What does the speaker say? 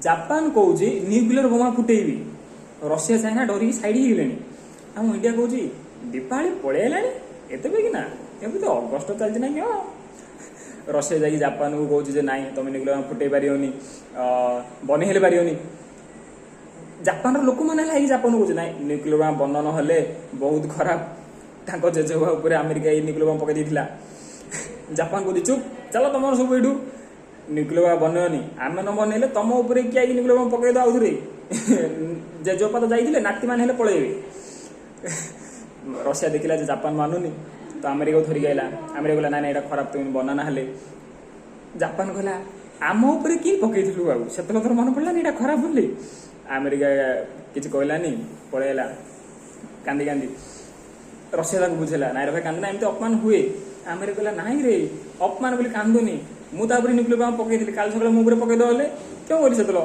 Japan କହୁଛି nuclear ବୋମା ଫୁଟେଇବି, Russia China ଡରିକି ସାଇଡ୍ ହେଇଗଲେଣି। ଆମ ଇଣ୍ଡିଆ କହୁଛି ଦୀପାବଳି ପଳେଇ ଆଇଲାଣି ଏତେ ବି ନା, ଏବେ ତ ଅଗଷ୍ଟ ଚାଲିଛି ନା କିଅ। ରଷିଆ ଯାଇକି ଜାପାନକୁ କହୁଛି ଯେ ନାଇଁ ତମେ ନ୍ୟୁକ୍ଲିୟର ବୋମା ଫୁଟେଇ ପାରିବନି, ବନେଇ ହେଲେ ପାରିବନି। ଜାପାନର ଲୋକମାନେ ଲାଗି ଜାପାନକୁ କହୁଛି ନାଇଁ ନ୍ୟୁକ୍ଲିୟର ବୋମା ବନ ନହେଲେ ବହୁତ ଖରାପ। ତାଙ୍କ ଜେଜେବା ଉପରେ ଆମେରିକା ଏଇ ନ୍ୟୁକ୍ଲିୟର ବୋମା ପକେଇ ଦେଇଥିଲା। ଜାପାନ କହୁଛି ଚୁପ୍ ଚାଲ ତମର ସବୁ ଏଇଠୁ ନ୍ୟୁକ୍ଲିୟର ବୋମା ବନେଇବନି, ଆମେ ନ ବନେଇଲେ ତମ ଉପରେ କିଏ ଆଇକି ନ୍ୟୁକ୍ଲିୟର ବୋମା ପକେଇଦବ ଆଉଥରେ। ଜେଜେବାପା ତ ଯାଇଥିଲେ, ନାତିମାନେ ହେଲେ ପଳେଇବେ। ରଷିଆ ଦେଖିଲା ଯେ ଜାପାନ ମାନୁନି, ତ ଆମେରିକାକୁ ଧରିକି ଆଇଲା। ଆମେରିକା କହିଲା ନାଇଁ ନାଇଁ ଏଇଟା ଖରାପ, ତୁମେ ବନାନା ହେଲେ। ଜାପାନ କହିଲା ଆମ ଉପରେ କିଏ ପକେଇଥିଲୁ ଆଉ, ସେତେବେଳେ ଥର ମନେ ପଡ଼ିଲାନି ଏଇଟା ଖରାପ ବୋଲି। ଆମେରିକା କିଛି କହିଲାନି, ପଳେଇଲା କାନ୍ଦି କାନ୍ଦି। ରଷିଆ ତାକୁ ବୁଝେଇଲା ନାଇଁ ରେ ଭାଇ କାନ୍ଦନା, ଏମିତି ଅପମାନ ହୁଏ। ଆମେରିକା କହିଲା ନାଇଁ ରେ ଅପମାନ ବୋଲି କାନ୍ଦୁନି, ମୁଁ ତାପରେ ନ୍ୟୁକ୍ଲିୟର ବୋମା ପକେଇଥିଲି, କାଲି ସକାଳେ ମୋ ଉପରେ ପକେଇଦବ ହେଲେ କେଉଁ କରି ସେତେବେଳେ